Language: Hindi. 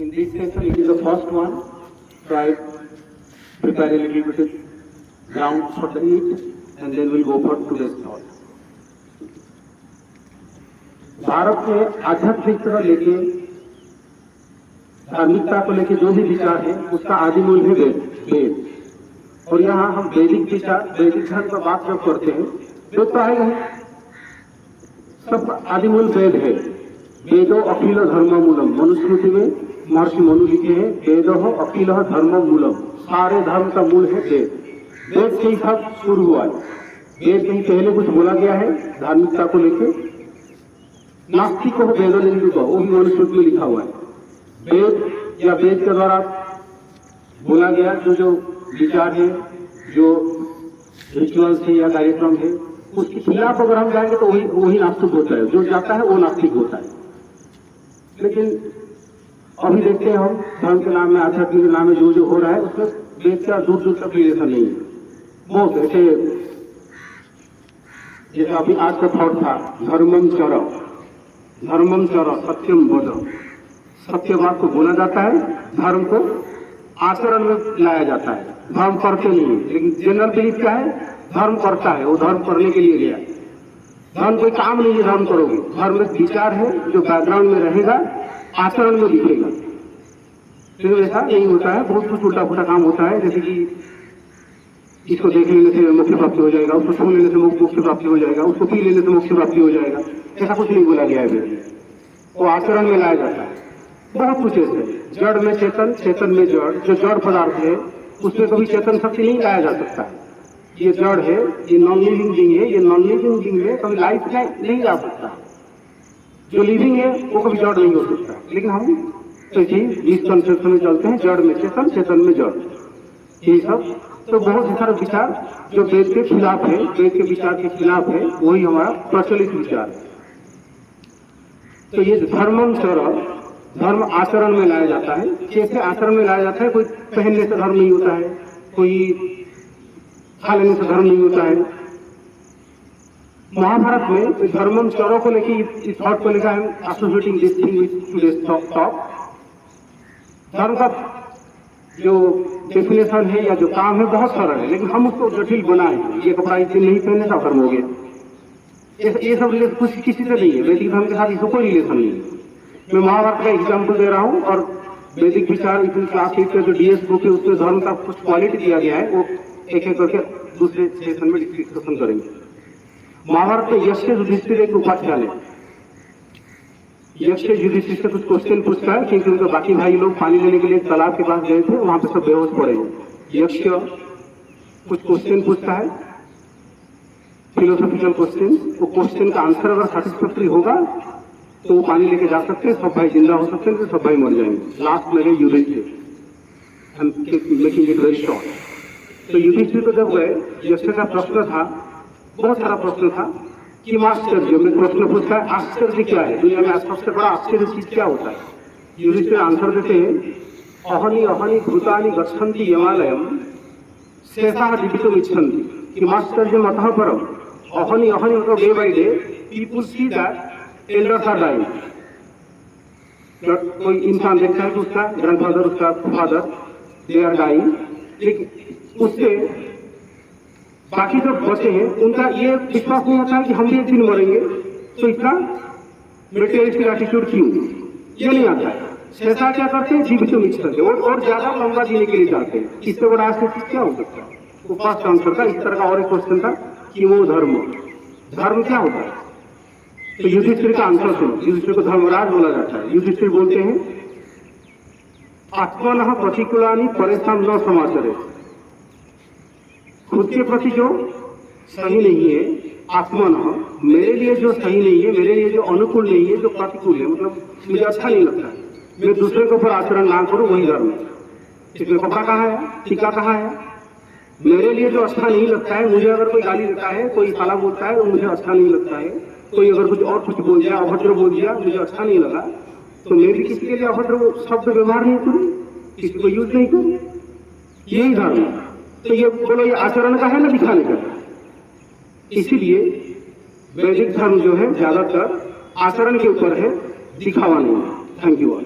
In this session, it is the first one. So I prepare a little bit of ground for the eat, and then we'll go for today's thought. Bharat में आध्यात्मिकता लेके धार्मिकता को लेके जो भी विचार है उसका आदि मूल है वेद। और यहाँ हम वैदिक विचार वैदिक धर्म पर बात जब करते हैं वेद तो आएगा ही, सब आदि मूल वेद है। वेदो अखिल धर्म मूलम, मनुस्मृति में महर्षि मनु लिखे हैं वेदो अखिल धर्म मूलम, सारे धर्म का मूल है वेद। वेद से ही सब शुरू हुआ है। वेद कहीं पहले कुछ बोला गया है धार्मिकता को लेके, नास्तिक को वेदो निंदुक वो भी मनुस्मृति में लिखा हुआ है। वेद या वेद के द्वारा बोला गया जो विचार है, जो रिचुअल्स है या कार्यक्रम है, उसके खिलाफ अगर हम जाएंगे तो वही नास्तिक होता है। जो जाता है वो नास्तिक होता है। लेकिन अभी देखते हैं हम धर्म के नाम में, आध्यात्मिक के नाम में जो हो रहा है उसमें वेद का दूर दूर तक रिलेशन नहीं है। बहुत ऐसे जैसे अभी आज का थॉट था धर्मम चर सत्यम वद, सत्य बात को बोला जाता है, धर्म को आचरण में लाया जाता है। धर्म करते नहीं है, लेकिन जनरल बिलीफ क्या है, धर्म करता है, वो धर्म करने के लिए गया। धर्म कोई काम नहीं है, धर्म करोगे। धर्म एक विचार है जो बैकग्राउंड में रहेगा, आचरण में दिखेगा। तो ऐसा यही होता है, बहुत कुछ उल्टा पुल्टा काम होता है। जैसे कि इसको देख लेने से मोक्ष प्राप्ति हो जाएगा, उसको सुन लेने से मोक्ष प्राप्ति हो जाएगा, उसको पी लेने से मोक्ष प्राप्ति हो जाएगा, ऐसा कुछ नहीं बोला गया है। वो आचरण में लाया जाता है। बहुत कुछ ऐसे जड़ में चेतन, चेतन में जड़, जो जड़ पदार्थ है उसमें कभी चेतन शक्ति नहीं लाया जा सकता है। ये जड़ है, ये नॉन लिविंग बीइंग है, ये नॉन लिविंग बीइंग में कभी लाइफ नहीं ला सकता। जो लिविंग है वो कभी जड़ नहीं हो सकता। लेकिन हम तो इस कंसेप्ट में चलते हैं, जड़ में चेतन, चेतन में जड़, यही सब। तो बहुत सारे विचार जो वेद के खिलाफ है, वेद के विचार के खिलाफ है, वही हमारा प्रचलित विचार है। तो ये धर्मम चर, धर्म आचरण में लाया जाता है। कैसे आचरण में लाया जाता है? कोई पहनने से धर्म नहीं होता है, कोई खा लेने से धर्म नहीं होता है। महाभारत में धर्मम चरों को लेके इस थॉट को लेकर associating this thing with today's talk. धर्म का जो डेफिनेशन है या जो काम है बहुत सरल है, लेकिन हम उसको जटिल बनाए। ये कपड़ा इसे नहीं पहनने का धर्म हो गया। ये सब रिलेशन कुछ किसी से नहीं है। वैदिक धर्म के साथ इसको कोई रिलेशन नहीं है। मैं महाभारत का एग्जाम्पल दे रहा हूँ और वैदिक विचार क्लास 8 का जो डीएस बुक है उसमें धर्म का कुछ क्वालिटी दिया गया है, वो एक एक करके दूसरे सेशन में डिस्कशन करेंगे। महाभारत में यक्ष युधिष्ठिर एक उपाध्याय है। यक्ष युधिष्ठिर से कुछ क्वेश्चन पूछता है, क्योंकि उनके बाकी भाई लोग पानी लेने के लिए तालाब के पास गए थे, वहां पे सब बेहोश पड़े हैं। यक्ष कुछ क्वेश्चन पूछता है, फिलोसॉफिकल क्वेश्चन। वो क्वेश्चन का आंसर अगर सेटिस्फैक्टरी होगा तो वो पानी लेके जा सकते हैं, सब भाई जिंदा हो सकते हैं, तो सब भाई मर जाएंगे। लास्ट में है Yudhishthir, making it very short. तो युधिष्ठिर को जब गए, यक्ष का प्रश्न था, बहुत सारा प्रश्न था कि आश्चर्य में प्रश्न पूछता है, आश्चर्य क्या है दुनिया में, सबसे बड़ा आश्चर्य चीज क्या होता है? युधिष्ठिर आंसर देते हैं, अहनि अहनि भूतानि गच्छन्ति यमालयम शेषाः जीवितुम् इच्छन्ति। कि आश्चर्य मतः परम, अहनि अहनि मतलब day by day people see that elders are dying. कोई इंसान देखता है कि उसका ग्रैंडफादर, उसका फादर, दे आर डाइंग, लेकिन उससे बाकी जो बचे हैं उनका ये विश्वास नहीं होता है कि हम भी एक दिन मरेंगे। तो इसका मेटेरियलिस्टिक एटीट्यूड क्यों, ये नहीं आता है। शेषा क्या करते हैं, जीवितुम् इच्छन्ति, और ज्यादा लंबा जीने के लिए चाहते हैं। इससे बड़ा आश्चर्य क्या हो सकता है? वो फर्स्ट आंसर था। इस तरह का और एक क्वेश्चन था कि वो धर्म क्या होता है? तो युधिष्ठिर का आंसर सुनो। युधिष्ठिर को धर्मराज बोला जाता है। युधिष्ठिर बोलते हैं, आत्मनः प्रतिकूलानि परेषां न समाचरे। खुद के प्रति जो सही नहीं है, आत्मनः मेरे लिए जो सही नहीं है, मेरे लिए जो अनुकूल नहीं है, जो प्रतिकूल है, मतलब मुझे अच्छा नहीं लगता है, मैं दूसरे के ऊपर आचरण ना करूं, वही धर्म है। इसमें कपड़ा कहाँ है, टीका कहाँ है? मेरे लिए जो अच्छा नहीं लगता है, मुझे अगर कोई गाली देता है, कोई साला बोलता है, तो मुझे अच्छा नहीं लगता है। कोई अगर कुछ बोल दिया, अभद्र बोल दिया, मुझे अच्छा नहीं लगा, तो मैं भी किसी के लिए अभद्र शब्द व्यवहार नहीं करूं, किसी को यूज नहीं करूं, यही धर्म है। तो ये बोलो, ये आचरण का है ना दिखाने का? इसीलिए वैदिक धर्म जो है ज्यादातर आचरण के ऊपर है, दिखावा नहीं है। Thank you all.